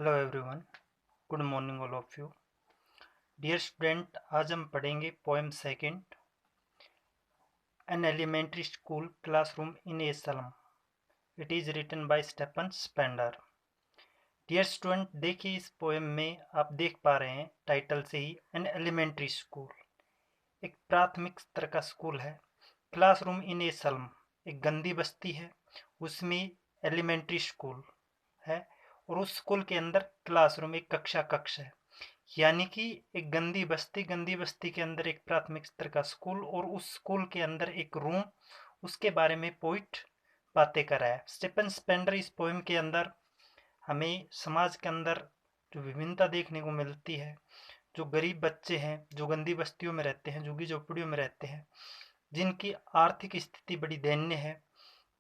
Hello everyone, good morning all of you. Dear student, आज हम पढ़ेंगे poem second, an elementary school classroom in a slum. It is written by Stephen Spender. Dear student, देखिए इस poem में आप देख पा रहे हैं टाइटल से ही एन एलिमेंट्री स्कूल, एक प्राथमिक स्तर का स्कूल है। क्लासरूम इन ए सलम, एक गंदी बस्ती है, उसमें एलिमेंट्री स्कूल है और उस स्कूल के अंदर क्लासरूम, एक कक्ष है। यानी कि एक गंदी बस्ती के अंदर एक प्राथमिक स्तर का स्कूल और उस स्कूल के अंदर एक रूम, उसके बारे में पोइट बातें कर रहा है। स्टीफन स्पेंडर इस पोएम के अंदर हमें समाज के अंदर जो विभिन्नता देखने को मिलती है, जो गरीब बच्चे हैं, जो गंदी बस्तियों में रहते हैं, झुग्गी झोपड़ियों में रहते हैं, जिनकी आर्थिक स्थिति बड़ी दयनीय है,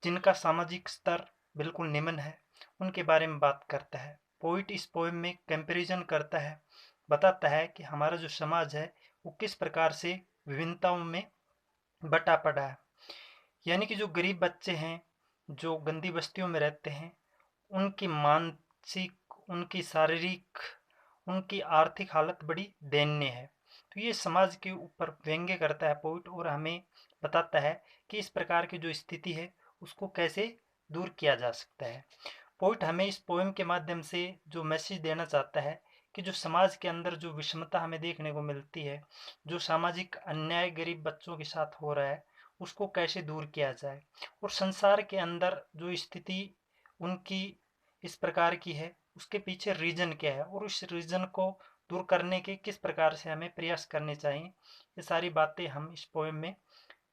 जिनका सामाजिक स्तर बिल्कुल निम्न है, उनके बारे में बात करता है। पोइट इस पोएम में कंपैरिजन करता है, बताता है कि हमारा जो समाज है वो किस प्रकार से विभिन्नताओं में बटा पड़ा है। यानी कि जो गरीब बच्चे हैं, जो गंदी बस्तियों में रहते हैं, उनकी मानसिक, उनकी शारीरिक, उनकी आर्थिक हालत बड़ी दयनीय है। तो ये समाज के ऊपर व्यंग्य करता है पोइट और हमें बताता है कि इस प्रकार की जो स्थिति है उसको कैसे दूर किया जा सकता है। पोइट हमें इस पोएम के माध्यम से जो मैसेज देना चाहता है कि जो समाज के अंदर जो विषमता हमें देखने को मिलती है, जो सामाजिक अन्याय गरीब बच्चों के साथ हो रहा है, उसको कैसे दूर किया जाए और संसार के अंदर जो स्थिति उनकी इस प्रकार की है, उसके पीछे रीजन क्या है और उस रीजन को दूर करने के किस प्रकार से हमें प्रयास करने चाहिए, ये सारी बातें हम इस पोएम में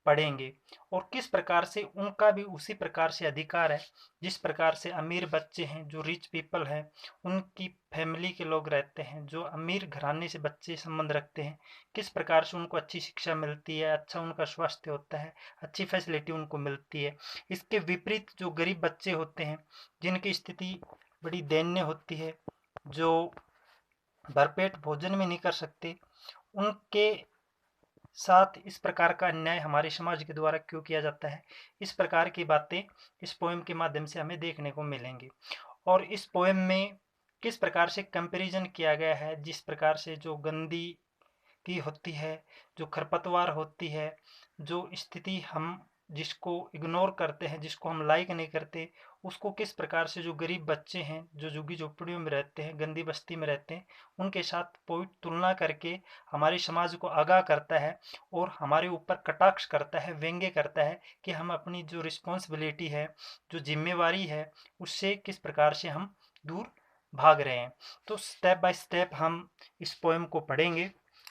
पढ़ेंगे। और किस प्रकार से उनका भी उसी प्रकार से अधिकार है जिस प्रकार से अमीर बच्चे हैं, जो रिच पीपल हैं, उनकी फैमिली के लोग रहते हैं, जो अमीर घराने से बच्चे संबंध रखते हैं, किस प्रकार से उनको अच्छी शिक्षा मिलती है, अच्छा उनका स्वास्थ्य होता है, अच्छी फैसिलिटी उनको मिलती है। इसके विपरीत जो गरीब बच्चे होते हैं, जिनकी स्थिति बड़ी दयनीय होती है, जो भरपेट भोजन भी नहीं कर सकते, उनके साथ इस प्रकार का अन्याय हमारे समाज के द्वारा क्यों किया जाता है, इस प्रकार की बातें इस पोएम के माध्यम से हमें देखने को मिलेंगी। और इस पोएम में किस प्रकार से कंपैरिजन किया गया है, जिस प्रकार से जो गंदी की होती है, जो खरपतवार होती है, जो स्थिति हम जिसको इग्नोर करते हैं, जिसको हम लाइक नहीं करते, उसको किस प्रकार से जो गरीब बच्चे हैं, जो झुग्गी झोपड़ियों में रहते हैं, गंदी बस्ती में रहते हैं, उनके साथ पोइट तुलना करके हमारे समाज को आगाह करता है और हमारे ऊपर कटाक्ष करता है, व्यंग्य करता है कि हम अपनी जो रिस्पॉन्सिबिलिटी है, जो जिम्मेवारी है, उससे किस प्रकार से हम दूर भाग रहे हैं। तो स्टेप बाय स्टेप हम इस पोएम को पढ़ेंगे,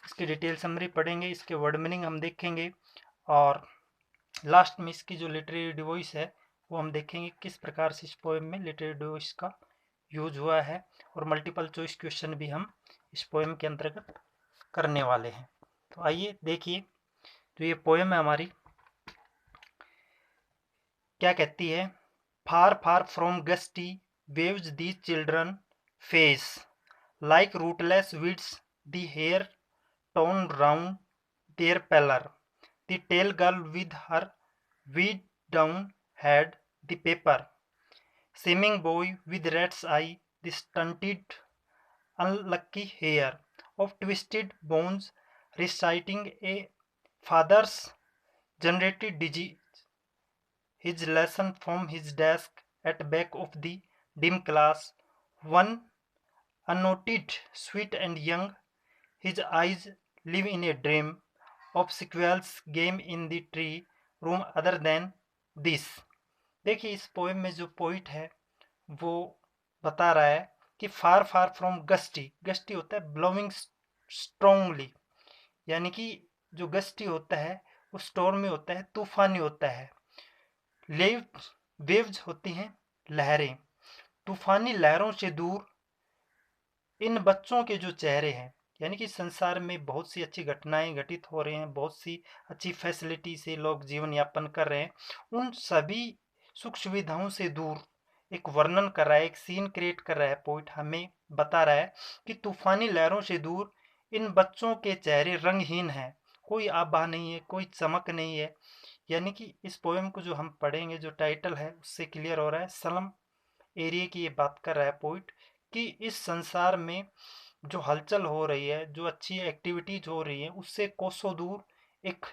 इसकी डिटेल समरी पढ़ेंगे, इसके वर्ड मीनिंग हम देखेंगे और लास्ट में इसकी जो लिटरेरी डिवाइस है वो हम देखेंगे किस प्रकार से इस पोएम में लिटरेरी डिवाइस का यूज हुआ है और मल्टीपल चॉइस क्वेश्चन भी हम इस पोएम के अंतर्गत करने वाले हैं। तो आइए देखिए, जो ये पोएम है हमारी, क्या कहती है। Far far from gusty waves these children face like rootless weeds the hair torn round their pallor. The tall girl with her weed down had the paper. Seeming boy with rat's eye, the stunted, unlucky hair of twisted bones, reciting a father's generated disease. His lesson from his desk at back of the dim class, one unnoted, sweet and young, his eyes live in a dream of sequels game in the tree room other than this। देखिए इस poem में जो poet है वो बता रहा है कि फार फार फ्रॉम गस्टी, गस्टी होता है ब्लोइंग स्ट्रोंगली, यानी कि जो गस्टी होता है वो स्टॉर्मी होता है, तूफानी होता है। वेव्स होती हैं लहरें, तूफानी लहरों से दूर इन बच्चों के जो चेहरे हैं, यानी कि संसार में बहुत सी अच्छी घटनाएं घटित हो रही हैं, बहुत सी अच्छी फैसिलिटी से लोग जीवन यापन कर रहे हैं, उन सभी सुख सुविधाओं से दूर एक वर्णन कर रहा है, एक सीन क्रिएट कर रहा है पोइट, हमें बता रहा है कि तूफानी लहरों से दूर इन बच्चों के चेहरे रंगहीन हैं, कोई आभा नहीं है, कोई चमक नहीं है। यानी कि इस पोएम को जो हम पढ़ेंगे, जो टाइटल है उससे क्लियर हो रहा है, सलम एरिया की ये बात कर रहा है पोइट कि इस संसार में जो हलचल हो रही है, जो अच्छी एक्टिविटीज हो रही है, उससे कोसों दूर एक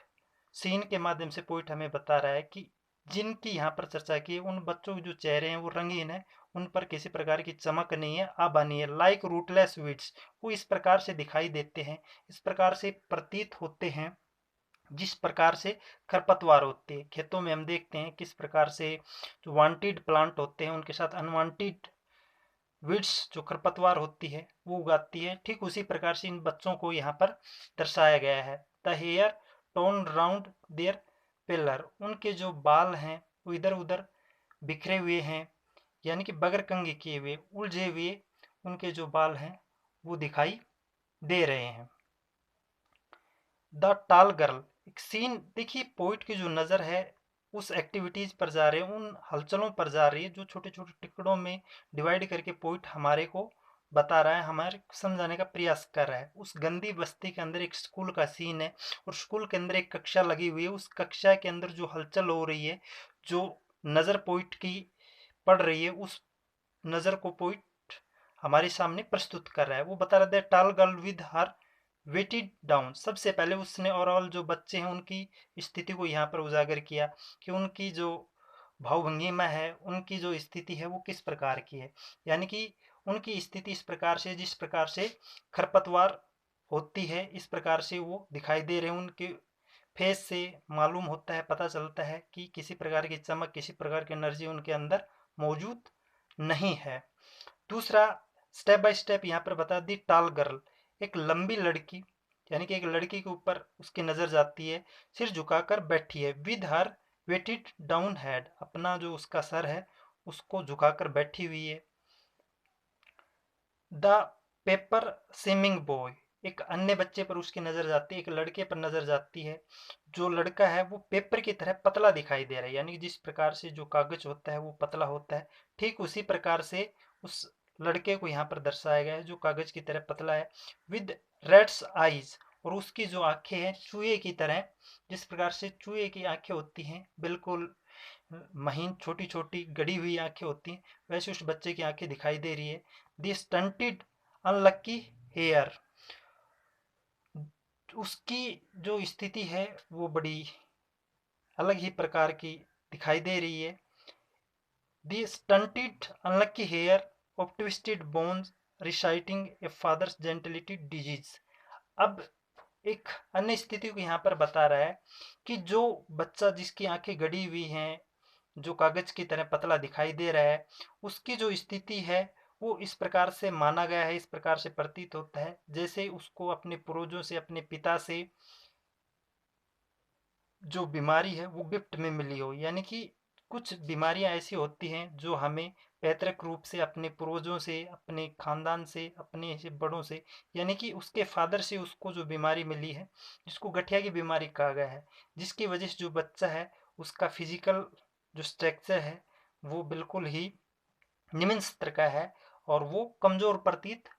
सीन के माध्यम से पोइट हमें बता रहा है कि जिनकी यहाँ पर चर्चा की, उन बच्चों के जो चेहरे हैं वो रंगीन है, उन पर किसी प्रकार की चमक नहीं है, आभा नहीं है, लाइक रूटलेस वीड्स, वो इस प्रकार से दिखाई देते हैं, इस प्रकार से प्रतीत होते हैं जिस प्रकार से खरपतवार होते हैं। खेतों में हम देखते हैं किस प्रकार से जो वांटेड प्लांट होते हैं उनके साथ अनवांटेड वीड्स जो खरपतवार होती है वो उगाती है, ठीक उसी प्रकार से इन बच्चों को यहाँ पर दर्शाया गया है। The hair torn round their pallor, उनके जो बाल हैं वो इधर उधर बिखरे हुए हैं, यानी कि बगरकंगे किए हुए, उलझे हुए उनके जो बाल हैं वो दिखाई दे रहे हैं। द टाल गर्ल, एक सीन देखिए, पोइट की जो नज़र है उस एक्टिविटीज पर जा रहे हैं, उन हलचलों पर जा रही है जो छोटे छोटे टुकड़ों में डिवाइड करके पोइट हमारे को बता रहा है, हमारे समझाने का प्रयास कर रहा है। उस गंदी बस्ती के अंदर एक स्कूल का सीन है और स्कूल के अंदर एक कक्षा लगी हुई है, उस कक्षा के अंदर जो हलचल हो रही है, जो नज़र पोइट की पड़ रही है, उस नज़र को पोइट हमारे सामने प्रस्तुत कर रहा है। वो बता रहा है tall girl with her weighted down, सबसे पहले उसने ओवरऑल जो बच्चे हैं उनकी स्थिति को यहाँ पर उजागर किया कि उनकी जो भावभंगिमा है, उनकी जो स्थिति है वो किस प्रकार की है, यानी कि उनकी स्थिति इस प्रकार से, जिस प्रकार से खरपतवार होती है इस प्रकार से वो दिखाई दे रहे हैं। उनके फेस से मालूम होता है, पता चलता है कि किसी प्रकार की चमक, किसी प्रकार की एनर्जी उनके अंदर मौजूद नहीं है। दूसरा स्टेप बाय स्टेप यहाँ पर बता दी टाल गर्ल, एक लंबी लड़की, यानी कि एक लड़की के ऊपर उसकी नज़र जाती है, सिर झुकाकर बैठी है, with her weighted down head, अपना जो उसका सर है उसको झुकाकर बैठी हुई है। द पेपर सिमिंग बॉय, एक अन्य बच्चे पर उसकी नज़र जाती है, एक लड़के पर नज़र जाती है, जो लड़का है वो पेपर की तरह पतला दिखाई दे रहा है, यानी जिस प्रकार से जो कागज होता है वो पतला होता है, ठीक उसी प्रकार से उस लड़के को यहाँ पर दर्शाया गया है जो कागज की तरह पतला है। विद रेड्स आईज, और उसकी जो आंखें हैं चूहे की तरह, जिस प्रकार से चूहे की आंखें होती हैं बिल्कुल महीन, छोटी छोटी गड़ी हुई आंखें होती हैं, वैसे उस बच्चे की आंखें दिखाई दे रही है। दी स्टंटेड अनलक्की हेयर, उसकी जो स्थिति है वो बड़ी अलग ही प्रकार की दिखाई दे रही है। The stunted unlucky heir of twisted bones reciting a father's gentility disease, अब एक अन्य स्थिति को यहाँ पर बता रहा है कि जो बच्चा जिसकी आंखें गड़ी हुई हैं, जो कागज की तरह पतला दिखाई दे रहा है, उसकी जो स्थिति है वो इस प्रकार से माना गया है, इस प्रकार से प्रतीत होता है जैसे उसको अपने पूर्वजों से, अपने पिता से जो बीमारी है वो गिफ्ट में मिली हो, यानी कि कुछ बीमारियां ऐसी होती हैं जो हमें पैतृक रूप से अपने पूर्वजों से, अपने खानदान से, अपने बड़ों से, यानी कि उसके फादर से उसको जो बीमारी मिली है जिसको गठिया की बीमारी कहा गया है, जिसकी वजह से जो बच्चा है उसका फिजिकल जो स्ट्रक्चर है वो बिल्कुल ही निम्न स्तर का है और वो कमजोर प्रतीत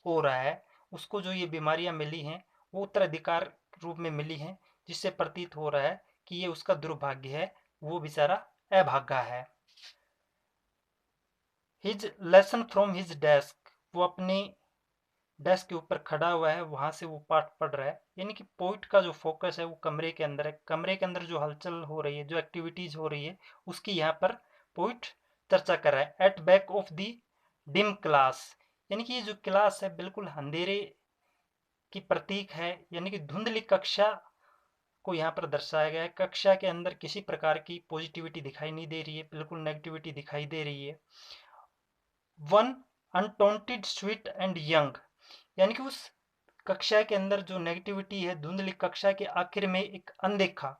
हो रहा है। उसको जो ये बीमारियां मिली हैं वो उत्तराधिकार रूप में मिली हैं, जिससे प्रतीत हो रहा है कि ये उसका दुर्भाग्य है, वो बेचारा अभागा है। His lesson from his desk, वो अपने डेस्क के ऊपर खड़ा हुआ है, वहां से वो पाठ पढ़ रहा है, यानी कि पोइट का जो फोकस है वो कमरे के अंदर है, कमरे के अंदर जो हलचल हो रही है, जो एक्टिविटीज हो रही है उसकी यहाँ पर पोइट चर्चा कर रहा है। At back of the dim class, यानी कि ये जो क्लास है बिल्कुल अंधेरे की प्रतीक है, यानी कि धुंधली कक्षा को यहाँ पर दर्शाया गया है। कक्षा के अंदर किसी प्रकार की पॉजिटिविटी दिखाई नहीं दे रही है, बिल्कुल नेगेटिविटी दिखाई दे रही है। वन अनटॉन्टेड स्वीट एंड यंग, यानी कि उस कक्षा के अंदर जो नेगेटिविटी है, धुंधली कक्षा के आखिर में एक अनदेखा,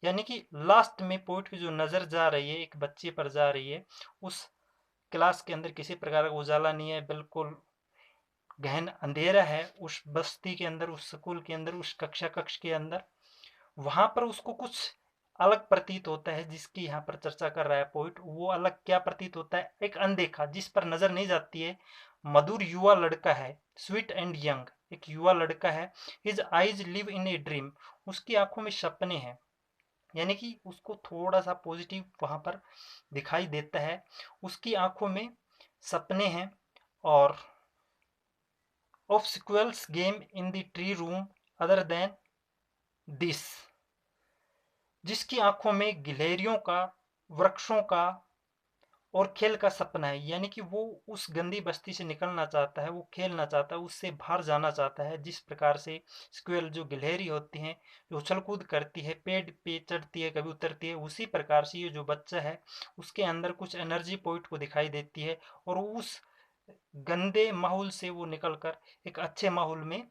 यानी कि लास्ट में पोइट की जो नजर जा रही है एक बच्चे पर जा रही है, उस क्लास के अंदर किसी प्रकार का उजाला नहीं है, बिल्कुल गहन अंधेरा है उस बस्ती के अंदर, उस स्कूल के अंदर, उस कक्ष के अंदर। वहां पर उसको कुछ अलग प्रतीत होता है जिसकी यहाँ पर चर्चा कर रहा है पोइट। वो अलग क्या प्रतीत होता है? एक अनदेखा जिस पर नजर नहीं जाती है, मधुर युवा लड़का है, स्वीट एंड यंग, एक युवा लड़का है। His eyes live in a dream, उसकी आंखों में सपने हैं, यानी कि उसको थोड़ा सा पॉजिटिव वहां पर दिखाई देता है, उसकी आंखों में सपने हैं। और of squirrel's game in the tree room other than this, जिसकी आंखों में गिलहरियों का, वृक्षों का और खेल का सपना है। यानी कि वो उस गंदी बस्ती से निकलना चाहता है, वो खेलना चाहता है, उससे बाहर जाना चाहता है। जिस प्रकार से स्क्वेल जो गिलहरी होती हैं, जो उछल कूद करती है, पेड़ पे चढ़ती है, कभी उतरती है, उसी प्रकार से ये जो बच्चा है उसके अंदर कुछ एनर्जी पॉइंट को दिखाई देती है और उस गंदे माहौल से वो निकलकर एक अच्छे माहौल में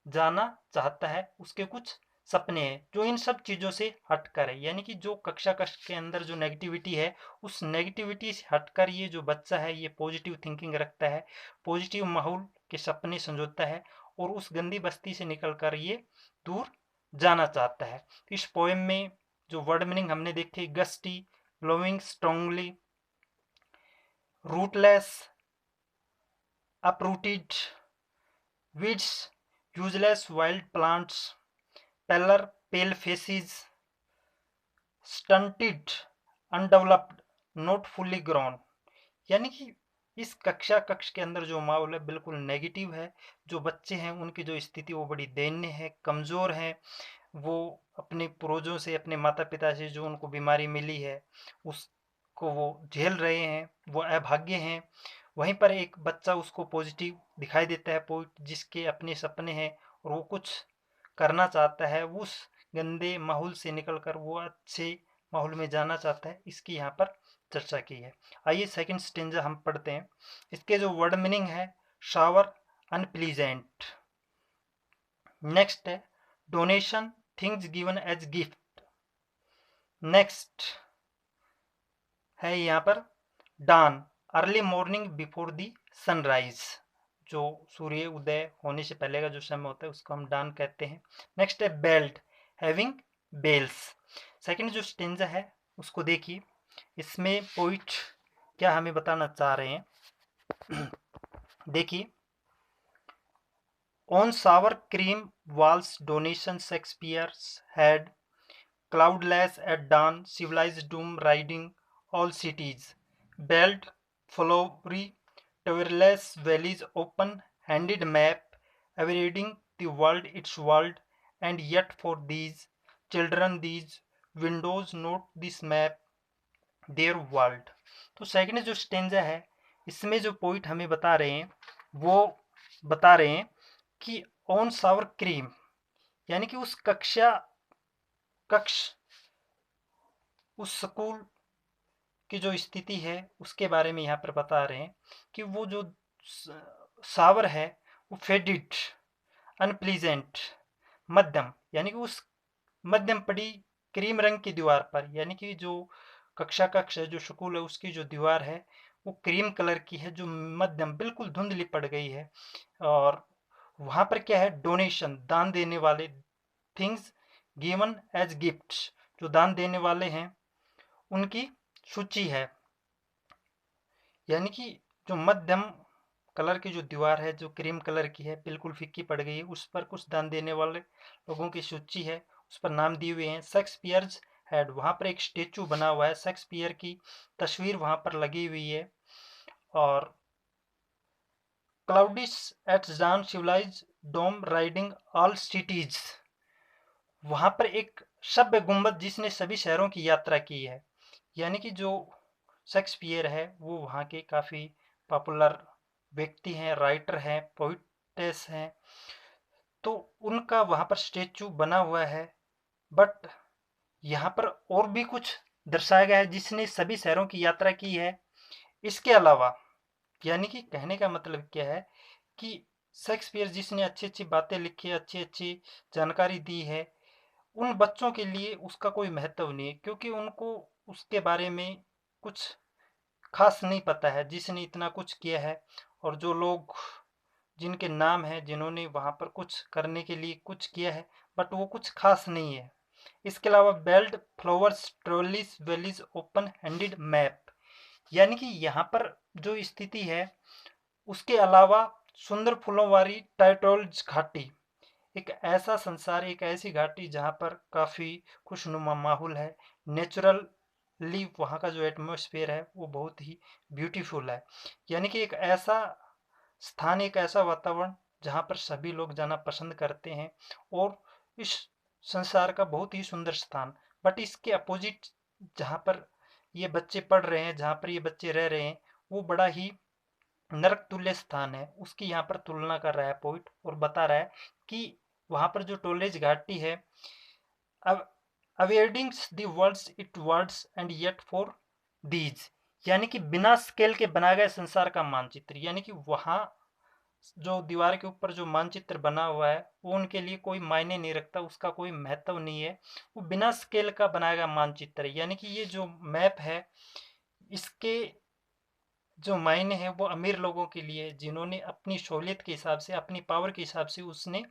जाना चाहता है। उसके कुछ सपने हैं जो इन सब चीज़ों से हटकर है। यानी कि जो कक्षा कक्ष के अंदर जो नेगेटिविटी है, उस नेगेटिविटी से हटकर ये जो बच्चा है ये पॉजिटिव थिंकिंग रखता है, पॉजिटिव माहौल के सपने संजोता है और उस गंदी बस्ती से निकलकर ये दूर जाना चाहता है। इस पोएम में जो वर्ड मीनिंग हमने देखे, gusty, blowing strongly, rootless, uprooted, weeds, useless wild plants, pale faces, stunted, undeveloped, not fully grown। यानी कि इस कक्षा कक्ष के अंदर जो माहौल है बिल्कुल नेगेटिव है। जो बच्चे हैं उनकी जो स्थिति वो बड़ी दयनीय है, कमज़ोर है। वो अपने पूर्वजों से, अपने माता पिता से जो उनको बीमारी मिली है उसको वो झेल रहे हैं, वो अभाग्य हैं। वहीं पर एक बच्चा उसको पॉजिटिव दिखाई देता है, जिसके अपने सपने हैं और वो कुछ करना चाहता है, उस गंदे माहौल से निकलकर वो अच्छे माहौल में जाना चाहता है। इसकी यहाँ पर चर्चा की है। आइए सेकंड स्टेंजा हम पढ़ते हैं। इसके जो वर्ड मीनिंग है, शावर, अनप्लीजेंट। नेक्स्ट है donation, things given as gift. Next है यहाँ पर dawn, early morning before the sunrise. जो सूर्य उदय होने से पहले का जो समय होता है उसको हम डान कहते हैं। नेक्स्ट है बेल्ट, हैविंग बेल्स। सेकंड जो स्टेंजा है उसको देखिए, इसमें पोइट क्या हमें बताना चाह रहे हैं। देखिए, on Sawar cream walls donation Shakespeare's had, cloudless at dawn, civilized doom riding all cities, belt, flowery, towerless valleys, open-handed map, everything the world its world, and yet for these children these windows not this map their world। तो second जो stanza है इसमें जो point हमें बता रहे हैं वो बता रहे हैं कि ऑन सावर क्रीम, यानी कि उस कक्ष उस स्कूल की जो स्थिति है उसके बारे में यहाँ पर बता रहे हैं कि वो जो सावर है वो फेडिड, अनप्लीजेंट, मध्यम, यानी कि उस मध्यम पड़ी क्रीम रंग की दीवार पर, यानी कि जो कक्षा कक्ष है, जो स्कूल है, उसकी जो दीवार है वो क्रीम कलर की है, जो मध्यम बिल्कुल धुंधली पड़ गई है। और वहाँ पर क्या है, डोनेशन, दान देने वाले, थिंग्स गिवन एज गिफ्ट्स, जो दान देने वाले हैं उनकी सूची है। यानी कि जो मध्यम कलर की जो दीवार है, जो क्रीम कलर की है, बिल्कुल फीकी पड़ गई है, उस पर कुछ दान देने वाले लोगों की सूची है, उस पर नाम दिए हुए हैं। शेक्सपियर्स हेड, वहाँ पर एक स्टेचू बना हुआ है, शेक्सपियर की तस्वीर वहाँ पर लगी हुई है। और क्लाउडिस एट जान सिविलाइज डोम राइडिंग ऑल सिटीज, वहाँ पर एक सभ्य गुंबद जिसने सभी शहरों की यात्रा की है। यानी कि जो शेक्सपियर है वो वहाँ के काफ़ी पॉपुलर व्यक्ति हैं, राइटर हैं, पोइटेस हैं। तो उनका वहाँ पर स्टेचू बना हुआ है। बट यहाँ पर और भी कुछ दर्शाया गया है जिसने सभी शहरों की यात्रा की है। इसके अलावा, यानी कि कहने का मतलब क्या है कि शेक्सपियर जिसने अच्छी अच्छी बातें लिखी है, अच्छी अच्छी जानकारी दी है, उन बच्चों के लिए उसका कोई महत्व नहीं है, क्योंकि उनको उसके बारे में कुछ खास नहीं पता है जिसने इतना कुछ किया है। और जो लोग जिनके नाम हैं, जिन्होंने वहाँ पर कुछ करने के लिए कुछ किया है, बट वो कुछ खास नहीं है। इसके अलावा belt, flowers, trolleys, valleys, open handed map, यानी कि यहाँ पर जो स्थिति है उसके अलावा सुंदर फूलों वाली टाइटोल्स घाटी, एक ऐसा संसार, एक ऐसी घाटी जहाँ पर काफ़ी खुशनुमा माहौल है, नेचुरली वहाँ का जो एटमॉस्फेयर है वो बहुत ही ब्यूटीफुल है। यानी कि एक ऐसा स्थान एक ऐसा वातावरण जहाँ पर सभी लोग जाना पसंद करते हैं और इस संसार का बहुत ही सुंदर स्थान। बट इसके अपोजिट जहाँ पर ये बच्चे पढ़ रहे हैं, जहाँ पर ये बच्चे रह रहे हैं, वो बड़ा ही नरक तुल्य स्थान है। उसकी यहाँ पर तुलना कर रहा है पोइट और बता रहा है कि वहाँ पर जो टोलेज घाटी है, अब awarding the words it words and yet for these, यानी कि बिना स्केल के बनाया गया संसार का मानचित्र, यानी कि वहाँ जो दीवार के ऊपर जो मानचित्र बना हुआ है वो उनके लिए कोई मायने नहीं रखता, उसका कोई महत्व नहीं है। वो बिना स्केल का बनाया गया मानचित्र है, यानी कि ये जो मैप है इसके जो मायने हैं वो अमीर लोगों के लिए, जिन्होंने अपनी सहूलियत के हिसाब से, अपनी पावर के हिसाब से उसने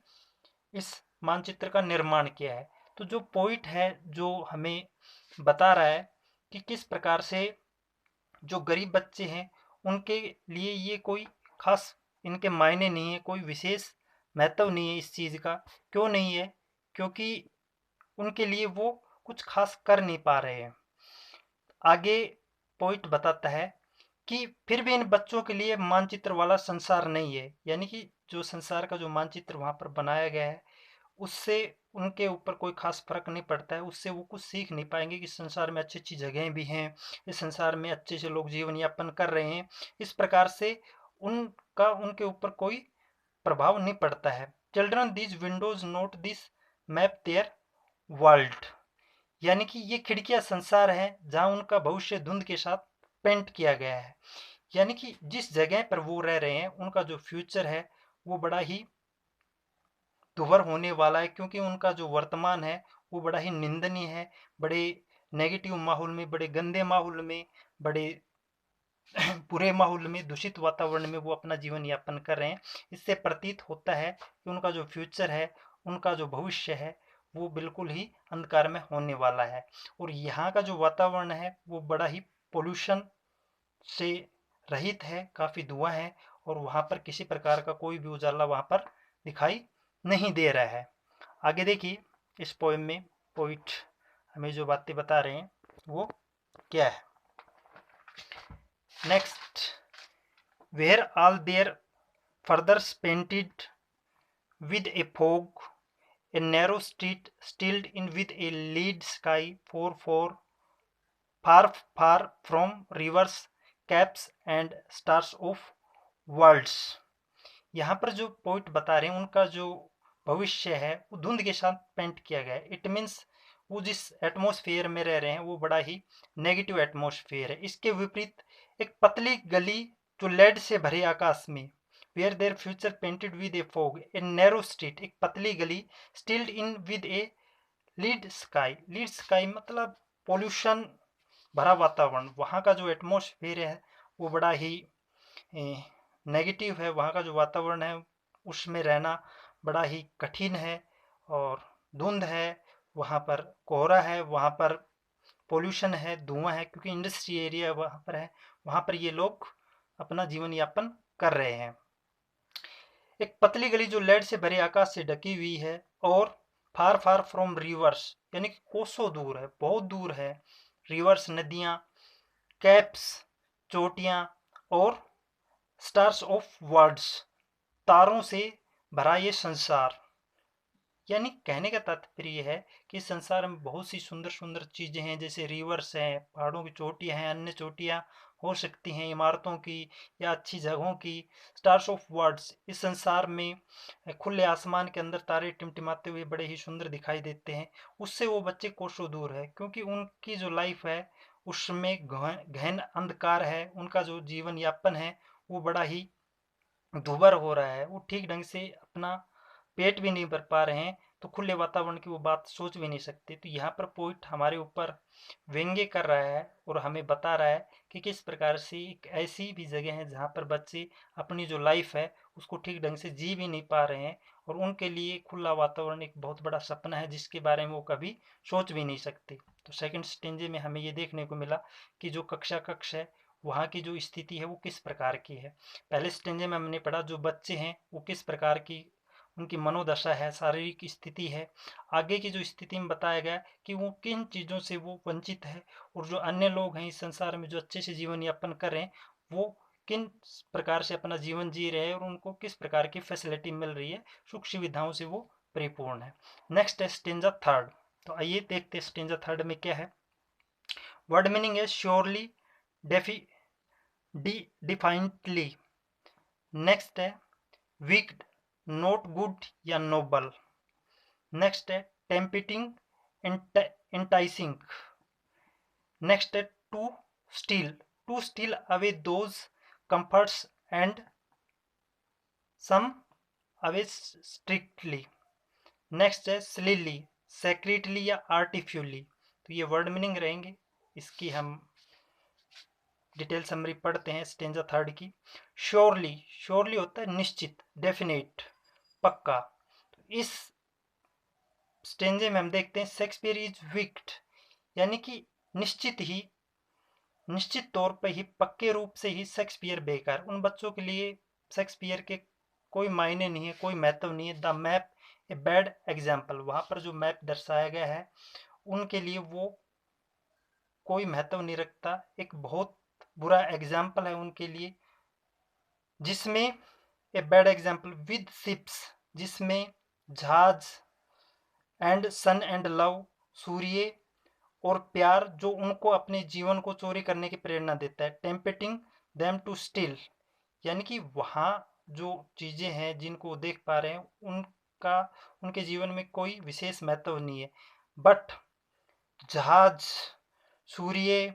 इस मानचित्र का निर्माण किया है। तो जो पोइट है जो हमें बता रहा है कि किस प्रकार से जो गरीब बच्चे हैं उनके लिए ये कोई खास इनके मायने नहीं है, कोई विशेष महत्व नहीं है इस चीज़ का। क्यों नहीं है? क्योंकि उनके लिए वो कुछ खास कर नहीं पा रहे हैं। आगे पोइट बताता है कि फिर भी इन बच्चों के लिए मानचित्र वाला संसार नहीं है, यानी कि जो संसार का जो मानचित्र वहाँ पर बनाया गया है उससे उनके ऊपर कोई खास फर्क नहीं पड़ता है। उससे वो कुछ सीख नहीं पाएंगे कि संसार में अच्छी अच्छी जगहें भी हैं, इस संसार में अच्छे से लोग जीवन यापन कर रहे हैं। इस प्रकार से उनका उनके ऊपर कोई प्रभाव नहीं पड़ता है। Children these Windows note this map there world, यानी कि ये खिड़कियां संसार है जहां उनका भविष्य धुंध के साथ पेंट किया गया है। यानी कि जिस जगह पर वो रह रहे हैं उनका जो फ्यूचर है वो बड़ा ही दुभर होने वाला है, क्योंकि उनका जो वर्तमान है वो बड़ा ही निंदनीय है। बड़े नेगेटिव माहौल में, बड़े गंदे माहौल में, बड़े बुरे माहौल में, दूषित वातावरण में वो अपना जीवन यापन कर रहे हैं। इससे प्रतीत होता है कि उनका जो फ्यूचर है, उनका जो भविष्य है वो बिल्कुल ही अंधकार में होने वाला है। और यहाँ का जो वातावरण है वो बड़ा ही पोल्यूशन से रहित है, काफ़ी धुआं है और वहाँ पर किसी प्रकार का कोई भी उजाला वहाँ पर दिखाई नहीं दे रहा है। आगे देखिए इस पोएम में पोइट हमें जो बातें बता रहे हैं वो क्या है। Next, where all their futures painted with a fog, a narrow street stilled in with a lead sky, far far from rivers, caps and stars of worlds। यहाँ पर जो पोइट बता रहे हैं उनका जो भविष्य है वो धुंध के साथ पेंट किया गया है। इट मीन्स वो जिस एटमॉस्फेयर में रह रहे हैं वो बड़ा ही नेगेटिव एटमॉस्फेयर है। इसके विपरीत एक पतली गली जो लेड से भरे आकाश में, where their future painted with a fog, a narrow street, एक पतली गली, sealed in with a lead sky, lead sky मतलब पोल्यूशन भरा वातावरण। वहाँ का जो एटमॉस्फेयर है वो बड़ा ही नेगेटिव है। वहाँ का जो वातावरण है उसमें रहना बड़ा ही कठिन है और धुंध है, वहाँ पर कोहरा है, वहाँ पर पोल्यूशन है, धुआं है, क्योंकि इंडस्ट्री एरिया वहाँ पर है। वहाँ पर ये लोग अपना जीवन यापन कर रहे हैं। एक पतली गली जो लेड से भरे आकाश से ढकी हुई है और फार फार फ्रॉम रिवर्स, यानी कि कोसों दूर है, बहुत दूर है। रिवर्स नदियाँ, कैप्स चोटियाँ और स्टार्स ऑफ वर्ड्स तारों से भरा ये संसार। यानी कहने का तात्पर्य है कि संसार में बहुत सी सुंदर सुंदर चीज़ें हैं, जैसे रिवर्स हैं, पहाड़ों की चोटियाँ हैं, अन्य चोटियाँ हो सकती हैं इमारतों की या अच्छी जगहों की। स्टार्स ऑफ वर्ड्स, इस संसार में खुले आसमान के अंदर तारे टिमटिमाते हुए बड़े ही सुंदर दिखाई देते हैं। उससे वो बच्चे कोसों दूर है, क्योंकि उनकी जो लाइफ है उसमें गहन अंधकार है। उनका जो जीवन यापन है वो बड़ा ही दुभर हो रहा है। वो ठीक ढंग से अपना पेट भी नहीं भर पा रहे हैं, तो खुले वातावरण की वो बात सोच भी नहीं सकते। तो यहाँ पर पोइट हमारे ऊपर व्यंग्य कर रहा है और हमें बता रहा है कि किस प्रकार से एक ऐसी भी जगह है जहाँ पर बच्चे अपनी जो लाइफ है उसको ठीक ढंग से जी भी नहीं पा रहे हैं और उनके लिए खुला वातावरण एक बहुत बड़ा सपना है जिसके बारे में वो कभी सोच भी नहीं सकते। तो सेकंड स्टेंजे में हमें ये देखने को मिला कि जो कक्षा कक्ष है वहाँ की जो स्थिति है वो किस प्रकार की है। पहले स्टेंजे में हमने पढ़ा जो बच्चे हैं वो किस प्रकार की उनकी मनोदशा है, शारीरिक स्थिति है। आगे की जो स्थिति में बताया गया कि वो किन चीज़ों से वो वंचित है और जो अन्य लोग हैं इस संसार में जो अच्छे से जीवन यापन कर रहे हैं वो किन प्रकार से अपना जीवन जी रहे हैं और उनको किस प्रकार की फैसिलिटी मिल रही है, सुख सुविधाओं से वो परिपूर्ण है। नेक्स्ट है स्टेंजा थर्ड। तो आइए देखते हैं स्टेंजा थर्ड में क्या है। वर्ड मीनिंग है श्योरली, डिफाइंटली। नेक्स्ट है वीक, नॉट गुड या नोबल। नेक्स्ट है टेम्पटिंग, इंटाइसिंग। नेक्स्ट है to steal away those comforts and some away strictly. Next है स्लिली, सेक्रेटली या आर्टिफिशियली। तो ये वर्ड मीनिंग रहेंगे, इसकी हम डिटेल समरी पढ़ते हैं स्टेंजा थर्ड की। श्योरली, श्योरली होता है निश्चित, डेफिनेट, पक्का। तो इस स्टेंजे में हम देखते हैं शेक्सपियर इज विक्ड, यानी कि निश्चित तौर पर ही, पक्के रूप से ही शेक्सपियर बेकार। उन बच्चों के लिए शेक्सपियर के कोई मायने नहीं है, कोई महत्व नहीं है। The map a bad example, वहां पर जो मैप दर्शाया गया है उनके लिए वो कोई महत्व नहीं रखता, एक बहुत बुरा एग्जाम्पल है उनके लिए। जिसमें a bad example with ships, जिसमें जहाज, एंड सन एंड लव, सूर्य और प्यार, जो उनको अपने जीवन को चोरी करने की प्रेरणा देता है। टेम्पटिंग देम टू स्टील, यानी कि वहाँ जो चीज़ें हैं जिनको वो देख पा रहे हैं उनका उनके जीवन में कोई विशेष महत्व नहीं है। बट जहाज, सूर्य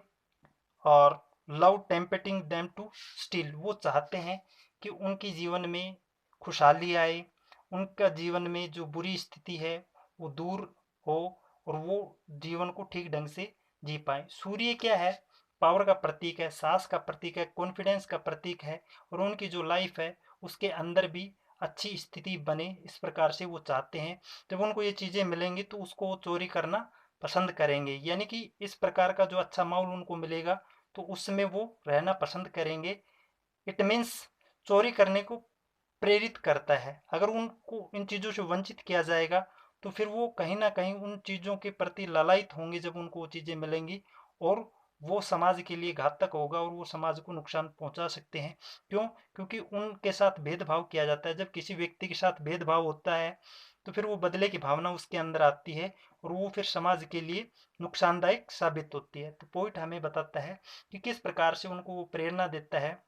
और love tempting them to steal, वो चाहते हैं कि उनके जीवन में खुशहाली आए, उनका जीवन में जो बुरी स्थिति है वो दूर हो और वो जीवन को ठीक ढंग से जी पाए। सूर्य क्या है, पावर का प्रतीक है, साहस का प्रतीक है, कॉन्फिडेंस का प्रतीक है, और उनकी जो लाइफ है उसके अंदर भी अच्छी स्थिति बने, इस प्रकार से वो चाहते हैं। जब उनको ये चीज़ें मिलेंगी तो उसको चोरी करना पसंद करेंगे, यानी कि इस प्रकार का जो अच्छा माहौल उनको मिलेगा तो उसमें वो रहना पसंद करेंगे। इट मीन्स चोरी करने को प्रेरित करता है। अगर उनको इन चीज़ों से वंचित किया जाएगा तो फिर वो कहीं ना कहीं उन चीज़ों के प्रति लालायित होंगे जब उनको वो चीज़ें मिलेंगी, और वो समाज के लिए घातक होगा और वो समाज को नुकसान पहुंचा सकते हैं। क्यों? क्योंकि उनके साथ भेदभाव किया जाता है। जब किसी व्यक्ति के साथ भेदभाव होता है तो फिर वो बदले की भावना उसके अंदर आती है और वो फिर समाज के लिए नुकसानदायक साबित होती है। तो पोइट हमें बताता है कि किस प्रकार से उनको वो प्रेरणा देता है,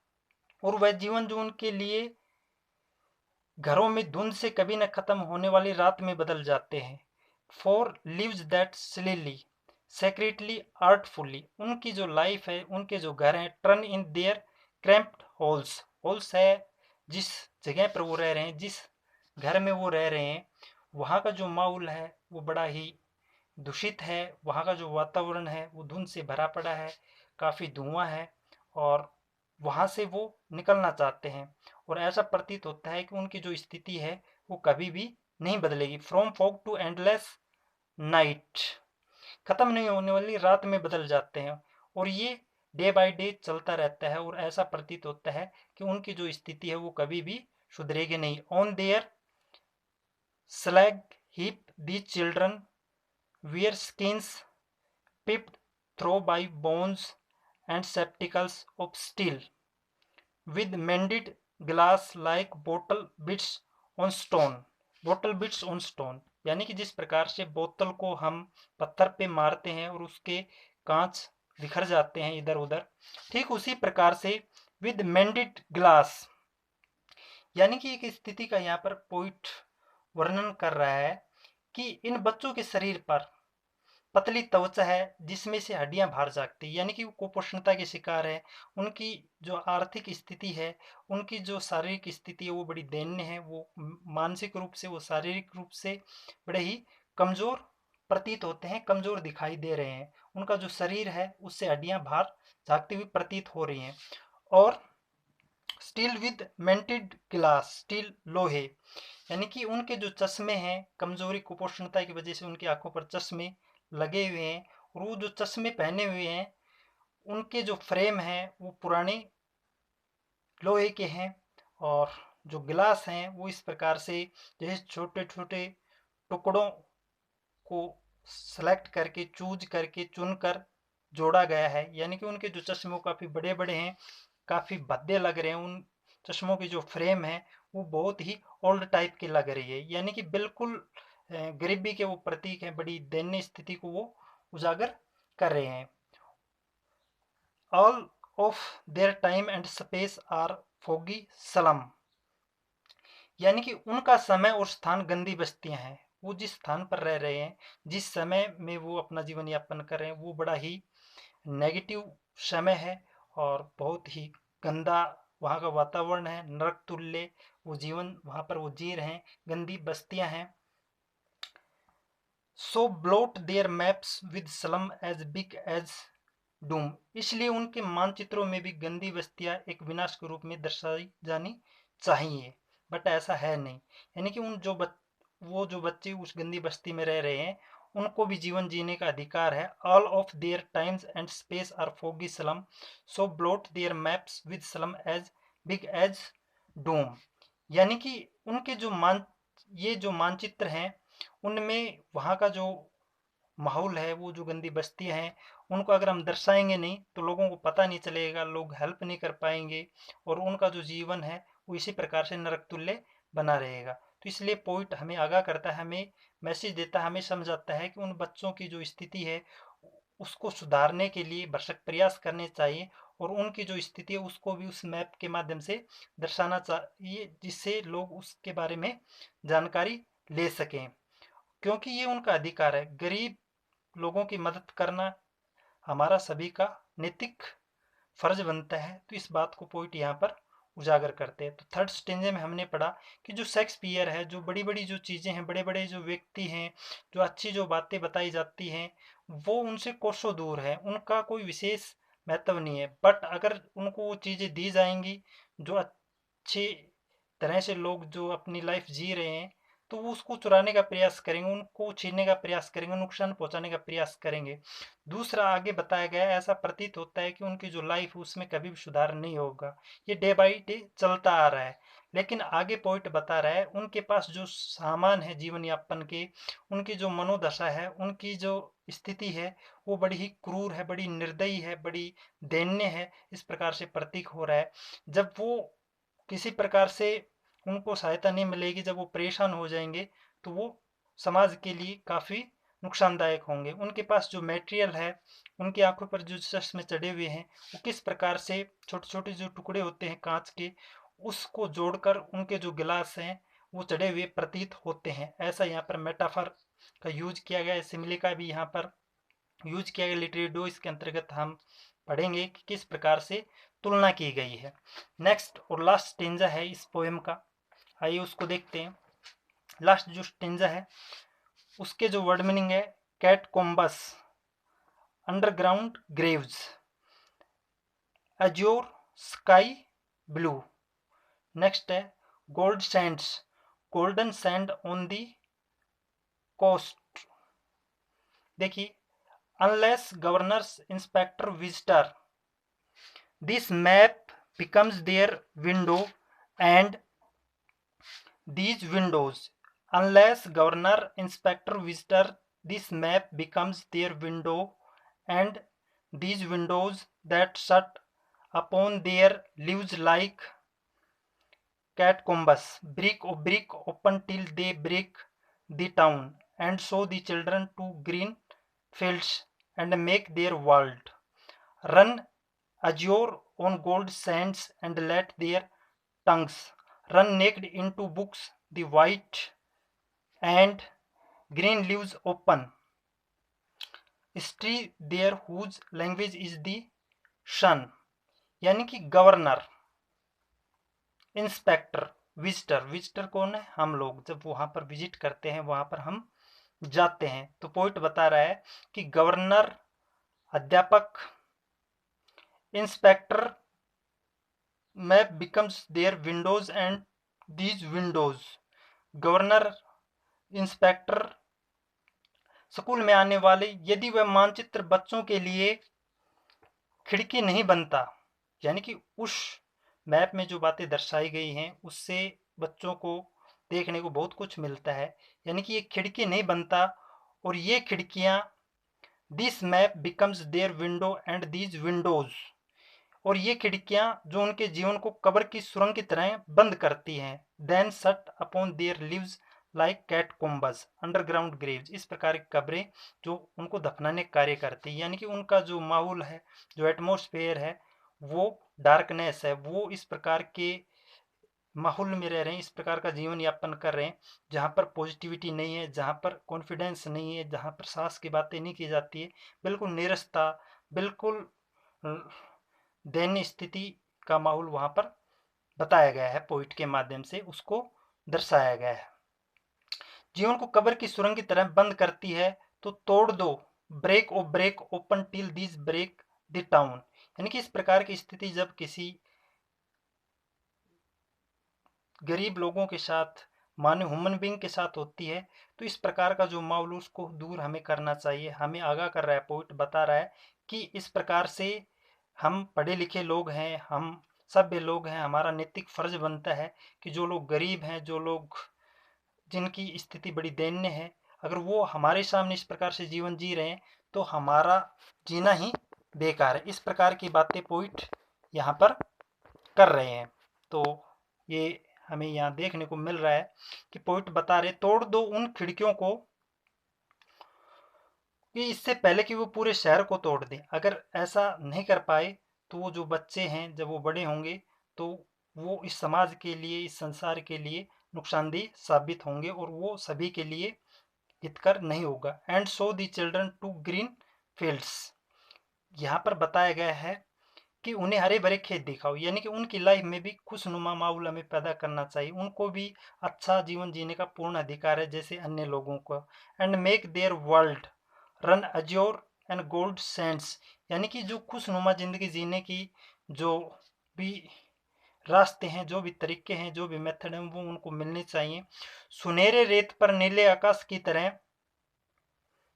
और वह जीवन जो उनके लिए घरों में धुंध से कभी न खत्म होने वाली रात में बदल जाते हैं। For lives that slyly, secretly, artfully, उनकी जो लाइफ है, उनके जो घर हैं, turn in their cramped holes, holes है जिस जगह पर वो रह रहे हैं, जिस घर में वो रह रहे हैं, वहाँ का जो माहौल है वो बड़ा ही दूषित है। वहाँ का जो वातावरण है वो धुंध से भरा पड़ा है, काफ़ी धुआं है, और वहाँ से वो निकलना चाहते हैं। और ऐसा प्रतीत होता है कि उनकी जो स्थिति है वो कभी भी नहीं बदलेगी। From fog to endless night, खत्म नहीं होने वाली रात में बदल जाते हैं, और ये डे बाय डे चलता रहता है। और ऐसा प्रतीत होता है कि उनकी जो स्थिति है वो कभी भी सुधरेगी नहीं। On their slag heap the children wear skins pipped through by bones and septicles of steel, with mended glass like bottle bits on stone, bottle bits on stone, यानी कि जिस प्रकार से बोतल को हम पत्थर पे मारते हैं और उसके कांच बिखर जाते हैं इधर उधर, ठीक उसी प्रकार से विद मेंडेड ग्लास, यानी कि एक स्थिति का यहाँ पर पोइट वर्णन कर रहा है कि इन बच्चों के शरीर पर पतली त्वचा है जिसमें से हड्डियां बाहर जागती, यानी कि वो कुपोषणता के शिकार है। उनकी जो आर्थिक स्थिति है, उनकी जो शारीरिक स्थिति है वो बड़ी दयनीय है। वो मानसिक रूप से, वो शारीरिक रूप से बड़े ही कमजोर प्रतीत होते हैं, कमजोर दिखाई दे रहे हैं। उनका जो शरीर है उससे हड्डियां बाहर झाँकती हुई प्रतीत हो रही हैं। और स्टील विद मेंटेड ग्लास, स्टील लोहे, यानी कि उनके जो चश्मे हैं, कमजोरी कुपोषणता की वजह से उनकी आंखों पर चश्मे लगे हुए हैं, और वो जो चश्मे पहने हुए हैं उनके जो फ्रेम हैं वो पुराने लोहे के हैं, और जो गिलास हैं वो इस प्रकार से जैसे छोटे छोटे टुकड़ों को सेलेक्ट करके, चूज करके, चुनकर जोड़ा गया है। यानी कि उनके जो चश्मे काफ़ी बड़े बड़े हैं, काफ़ी भद्दे लग रहे हैं, उन चश्मों की जो फ्रेम है वो बहुत ही ओल्ड टाइप की लग रही है, यानी कि बिल्कुल गरीबी के वो प्रतीक हैं, बड़ी दयनीय स्थिति को वो उजागर कर रहे हैं। All of their time and space are foggy slum, यानी कि उनका समय और स्थान गंदी बस्तियां हैं। वो जिस स्थान पर रह रहे हैं, जिस समय में वो अपना जीवन यापन कर रहे हैं, वो बड़ा ही नेगेटिव समय है और बहुत ही गंदा वहाँ का वातावरण है, नरक तुल्य वो जीवन वहाँ पर वो जी रहे हैं, गंदी बस्तियां हैं। So bloat their maps with slum as big as doom, इसलिए उनके मानचित्रों में भी गंदी बस्तियां एक विनाश के रूप में दर्शाई जानी चाहिए, बट ऐसा है नहीं। यानी कि वो जो बच्चे उस गंदी बस्ती में रह रहे हैं, उनको भी जीवन जीने का अधिकार है। All of their times and space are foggy slum, so bloat their maps with slum as big as doom, यानी कि उनके ये जो मानचित्र हैं, उनमें वहाँ का जो माहौल है, वो जो गंदी बस्तियां हैं, उनको अगर हम दर्शाएंगे नहीं तो लोगों को पता नहीं चलेगा, लोग हेल्प नहीं कर पाएंगे और उनका जो जीवन है वो इसी प्रकार से नरक तुल्य बना रहेगा। तो इसलिए पोइट हमें आगाह करता है, हमें मैसेज देता है, हमें समझाता है कि उन बच्चों की जो स्थिति है उसको सुधारने के लिए भरसक प्रयास करने चाहिए और उनकी जो स्थिति है उसको भी उस मैप के माध्यम से दर्शाना चाहिए, जिससे लोग उसके बारे में जानकारी ले सकें, क्योंकि ये उनका अधिकार है। गरीब लोगों की मदद करना हमारा सभी का नैतिक फर्ज बनता है। तो इस बात को पोइट यहाँ पर उजागर करते हैं। तो थर्ड स्टेंजे में हमने पढ़ा कि जो शेक्सपियर है, जो बड़ी बड़ी जो चीज़ें हैं, बड़े बड़े जो व्यक्ति हैं, जो अच्छी जो बातें बताई जाती हैं, वो उनसे कोसों दूर है, उनका कोई विशेष महत्व नहीं है। बट अगर उनको वो चीज़ें दी जाएंगी जो अच्छे तरह से लोग जो अपनी लाइफ जी रहे हैं, तो वो उसको चुराने का प्रयास करेंगे, उनको छीनने का प्रयास करेंगे, नुकसान पहुंचाने का प्रयास करेंगे। दूसरा आगे बताया गया है, ऐसा प्रतीत होता है कि उनकी जो लाइफ उसमें कभी भी सुधार नहीं होगा, ये डे बाई डे चलता आ रहा है। लेकिन आगे पॉइंट बता रहा है, उनके पास जो सामान है जीवन यापन के, उनकी जो मनोदशा है, उनकी जो स्थिति है, वो बड़ी ही क्रूर है, बड़ी निर्दयी है, बड़ी दयनीय है, इस प्रकार से प्रतीक हो रहा है। जब वो किसी प्रकार से उनको सहायता नहीं मिलेगी, जब वो परेशान हो जाएंगे, तो वो समाज के लिए काफ़ी नुकसानदायक होंगे। उनके पास जो मटेरियल है, उनकी आंखों पर जो चश्मे चढ़े हुए हैं, वो किस प्रकार से छोटे छोटे जो टुकड़े होते हैं कांच के, उसको जोड़कर उनके जो गिलास हैं वो चढ़े हुए प्रतीत होते हैं। ऐसा यहाँ पर मेटाफर का यूज किया गया है, सिमिली का भी यहाँ पर यूज किया गया लिटरेरी डो। इसके अंतर्गत हम पढ़ेंगे कि किस प्रकार से तुलना की गई है। नेक्स्ट और लास्ट स्टेंजा है इस पोएम का, आइए उसको देखते हैं। लास्ट जो स्टेंजा है उसके जो वर्ड मीनिंग है, catacombs, underground graves, azure sky blue. Next है gold sands, golden sand on the coast. देखिए, unless governors inspector visitor, this map becomes their window and these windows, unless governor inspector visitor, this map becomes their window and these windows that shut upon their lives like catacombs, brick open till they break the town and show the children to green fields and make their world run azure on gold sands and let their tongues run naked into books, the white and green leaves open, street there whose language is the sun। यानी कि governor, inspector, visitor, visitor कौन है? हम लोग जब वहां पर visit करते हैं, वहां पर हम जाते हैं। तो पॉइंट बता रहा है कि गवर्नर, अध्यापक, inspector, map becomes their windows and these windows, governor, inspector, school में आने वाले, यदि वह मानचित्र बच्चों के लिए खिड़की नहीं बनता, यानी कि उस मैप में जो बातें दर्शाई गई हैं उससे बच्चों को देखने को बहुत कुछ मिलता है, यानी कि ये खिड़की नहीं बनता और ये खिड़कियां, this map becomes their window and these windows, और ये खिड़कियां जो उनके जीवन को कब्र की सुरंग की तरह बंद करती हैं। Then shut upon their lives like catacombs underground graves. इस प्रकार की कब्रें जो उनको दफनाने का कार्य करती है, यानी कि उनका जो माहौल है, जो एटमॉस्फेयर है, वो डार्कनेस है, वो इस प्रकार के माहौल में रह रहे हैं, इस प्रकार का जीवन यापन कर रहे हैं जहाँ पर पॉजिटिविटी नहीं है, जहाँ पर कॉन्फिडेंस नहीं है, जहाँ पर साहस की बातें नहीं की जाती है, बिल्कुल नीरसता, बिल्कुल दयनीय स्थिति का माहौल वहाँ पर बताया गया है। पोइट के माध्यम से उसको दर्शाया गया है। जीवन को कब्र की सुरंग की तरह बंद करती है, तो तोड़ दो, break open till this break the town. यानी कि इस प्रकार की स्थिति जब किसी गरीब लोगों के साथ, मानव ह्यूमन बींग के साथ होती है, तो इस प्रकार का जो माहौल उसको दूर हमें करना चाहिए। हमें आगाह कर रहा है, पोइट बता रहा है कि इस प्रकार से हम पढ़े लिखे लोग हैं, हम सभ्य लोग हैं, हमारा नैतिक फर्ज बनता है कि जो लोग गरीब हैं, जो लोग जिनकी स्थिति बड़ी दयनीय है, अगर वो हमारे सामने इस प्रकार से जीवन जी रहे हैं तो हमारा जीना ही बेकार है। इस प्रकार की बातें पोइट यहाँ पर कर रहे हैं। तो ये हमें यहाँ देखने को मिल रहा है कि पोइट बता रहे, तोड़ दो उन खिड़कियों को, कि इससे पहले कि वो पूरे शहर को तोड़ दें। अगर ऐसा नहीं कर पाए तो वो जो बच्चे हैं जब वो बड़े होंगे तो वो इस समाज के लिए, इस संसार के लिए नुकसानदेह साबित होंगे और वो सभी के लिए हितकर नहीं होगा। And show the children to green fields. यहाँ पर बताया गया है कि उन्हें हरे भरे खेत दिखाओ, यानी कि उनकी लाइफ में भी खुशनुमा माहौल हमें पैदा करना चाहिए, उनको भी अच्छा जीवन जीने का पूर्ण अधिकार है जैसे अन्य लोगों को। And make their world run Azure and gold Sands. यानी कि जो खुशनुमा जिंदगी जीने की जो भी रास्ते हैं, जो भी तरीके हैं, जो भी मेथड हैं, वो उनको मिलने चाहिए। सुनहरे रेत पर नीले आकाश की तरह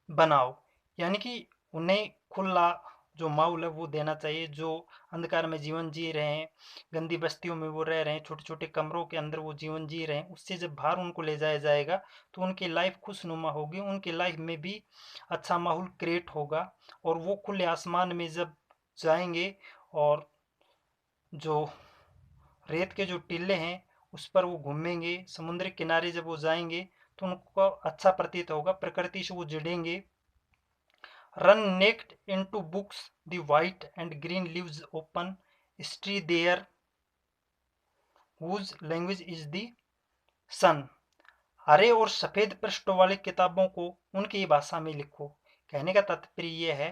बनाओ, यानी कि उन्हें खुला जो माहौल है वो देना चाहिए। जो अंधकार में जीवन जी रहे हैं, गंदी बस्तियों में वो रह रहे हैं, छोटे छोटे कमरों के अंदर वो जीवन जी रहे हैं, उससे जब बाहर उनको ले जाया जाएगा तो उनकी लाइफ खुशनुमा होगी, उनकी लाइफ में भी अच्छा माहौल क्रिएट होगा। और वो खुले आसमान में जब जाएंगे और जो रेत के जो टीले हैं उस पर वो घूमेंगे, समुद्र किनारे जब वो जाएंगे तो उनको अच्छा प्रतीत होगा, प्रकृति से वो जुड़ेंगे। Run naked into books, the white and green leaves open, street there whose language is the sun। हरे और सफेद पृष्ठों वाली किताबों को उनकी भाषा में लिखो। कहने का तात्पर्य यह है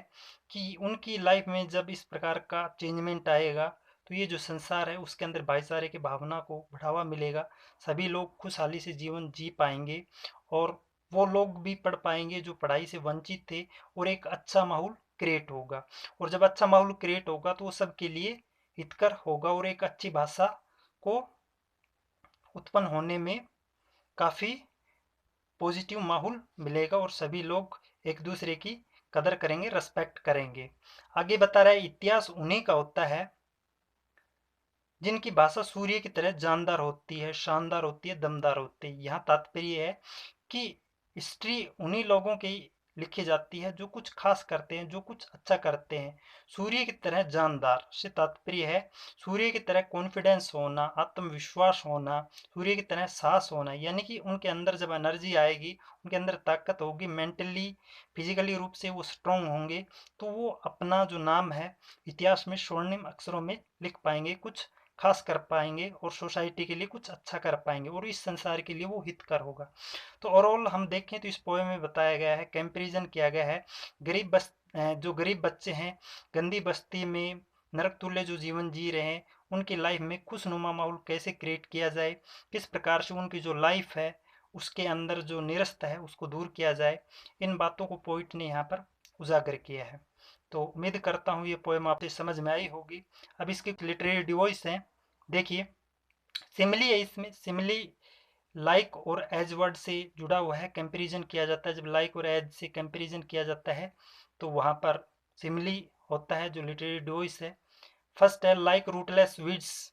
कि उनकी लाइफ में जब इस प्रकार का चेंजमेंट आएगा तो ये जो संसार है उसके अंदर भाईचारे की भावना को बढ़ावा मिलेगा, सभी लोग खुशहाली से जीवन जी पाएंगे और वो लोग भी पढ़ पाएंगे जो पढ़ाई से वंचित थे, और एक अच्छा माहौल क्रिएट होगा। और जब अच्छा माहौल क्रिएट होगा तो वो सबके लिए हितकर होगा और एक अच्छी भाषा को उत्पन्न होने में काफ़ी पॉजिटिव माहौल मिलेगा और सभी लोग एक दूसरे की कदर करेंगे, रेस्पेक्ट करेंगे। आगे बता रहा है, इतिहास उन्हीं का होता है जिनकी भाषा सूर्य की तरह जानदार होती है, शानदार होती है, दमदार होती है। यहाँ तात्पर्य है कि हिस्ट्री उन्हीं लोगों की लिखी जाती है जो कुछ खास करते हैं, जो कुछ अच्छा करते हैं। सूर्य की तरह जानदार से तात्पर्य है सूर्य की तरह कॉन्फिडेंस होना, आत्मविश्वास होना, सूर्य की तरह साहस होना, यानी कि उनके अंदर जब एनर्जी आएगी, उनके अंदर ताकत होगी, मेंटली फिजिकली रूप से वो स्ट्रांग होंगे, तो वो अपना जो नाम है इतिहास में स्वर्णिम अक्षरों में लिख पाएंगे, कुछ खास कर पाएंगे और सोसाइटी के लिए कुछ अच्छा कर पाएंगे और इस संसार के लिए वो हितकर होगा। तो ओवरऑल हम देखें तो इस पोएम में बताया गया है, कंपैरिजन किया गया है जो गरीब बच्चे हैं गंदी बस्ती में नरक तुल्य जो जीवन जी रहे हैं, उनकी लाइफ में खुशनुमा माहौल कैसे क्रिएट किया जाए, किस प्रकार से उनकी जो लाइफ है उसके अंदर जो निरस्त है उसको दूर किया जाए। इन बातों को पोइट ने यहाँ पर उजागर किया है। तो उम्मीद करता हूँ ये पोएम आपसे समझ में आई होगी। अब इसके लिटरेरी डिवाइस हैं, देखिए सिमिली है, इसमें सिमिली लाइक और एज वर्ड से जुड़ा हुआ है, कंपैरिजन किया जाता है। जब लाइक और एज से कंपैरिजन किया जाता है तो वहाँ पर सिमिली होता है जो लिटरेरी डिवाइस है। फर्स्ट है लाइक रूटलेस वीड्स,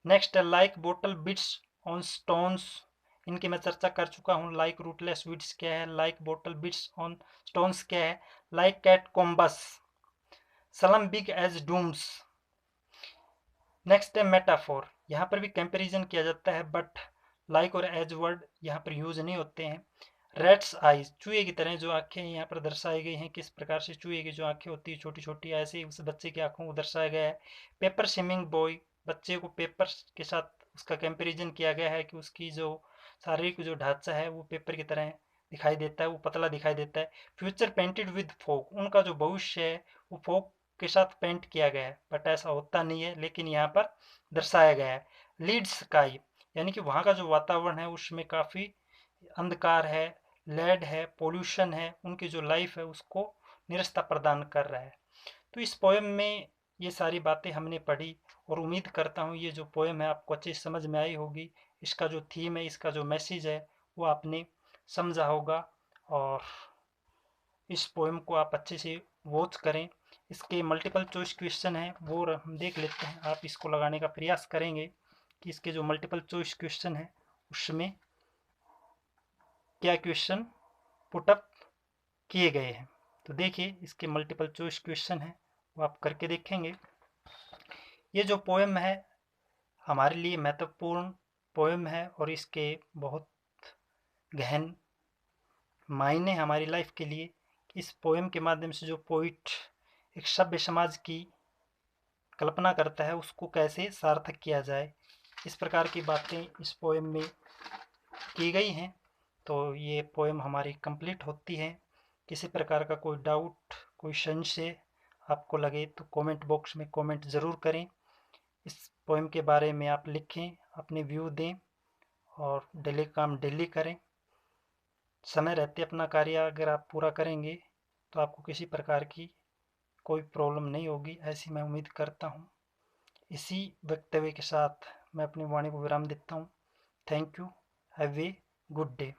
नेक्स्ट है like bottle bits on stones, इनकी मैं चर्चा कर चुका हूँ। लाइक रूटलेस वीड्स क्या है, like bottle bits on stones क्या है, like catacombs, slum big as dooms, next है मेटाफोर। यहाँ पर भी कंपैरिजन किया जाता है, बट लाइक और एज वर्ड यहाँ पर यूज नहीं होते हैं। रेट्स आइज, चूहे की तरह जो आंखें यहाँ पर दर्शाई गई हैं, किस प्रकार से चूहे की जो आंखें होती है छोटी छोटी, ऐसे ही उस बच्चे की आंखों को दर्शाया गया है। पेपर स्विमिंग बॉय, बच्चे को पेपर के साथ उसका कंपैरिजन किया गया है कि उसकी जो शारीरिक जो ढांचा है वो पेपर की तरह दिखाई देता है, वो पतला दिखाई देता है। फ्यूचर पेंटेड विद फोक, उनका जो भविष्य है वो फोक के साथ पेंट किया गया है, बट ऐसा होता नहीं है, लेकिन यहाँ पर दर्शाया गया है। लीड स्काई, यानी कि वहाँ का जो वातावरण है उसमें काफ़ी अंधकार है, लेड है, पोल्यूशन है, उनकी जो लाइफ है उसको निरस्ता प्रदान कर रहा है। तो इस पोएम में ये सारी बातें हमने पढ़ी, और उम्मीद करता हूँ ये जो पोएम है आपको अच्छे समझ में आई होगी। इसका जो थीम है, इसका जो मैसेज है वो आपने समझा होगा, और इस पोएम को आप अच्छे से वॉच करें। इसके मल्टीपल चॉइस क्वेश्चन हैं वो हम देख लेते हैं। आप इसको लगाने का प्रयास करेंगे कि इसके जो मल्टीपल चॉइस क्वेश्चन है उसमें क्या क्वेश्चन पुट अप किए गए हैं। तो देखिए इसके मल्टीपल चॉइस क्वेश्चन हैं वो आप करके देखेंगे। ये जो पोएम है हमारे लिए महत्वपूर्ण पोएम है, और इसके बहुत गहन मायने हमारी लाइफ के लिए। इस पोएम के माध्यम से जो पोइट एक सभ्य समाज की कल्पना करता है उसको कैसे सार्थक किया जाए, इस प्रकार की बातें इस पोएम में की गई हैं। तो ये पोएम हमारी कंप्लीट होती है। किसी प्रकार का कोई डाउट, कोई संशय आपको लगे तो कमेंट बॉक्स में कमेंट ज़रूर करें। इस पोएम के बारे में आप लिखें, अपने व्यू दें, और डेली काम डेली करें। समय रहते अपना कार्य अगर आप पूरा करेंगे तो आपको किसी प्रकार की कोई प्रॉब्लम नहीं होगी, ऐसी मैं उम्मीद करता हूँ। इसी वक्तव्य के साथ मैं अपनी वाणी को विराम देता हूँ। Thank you. Have a good day.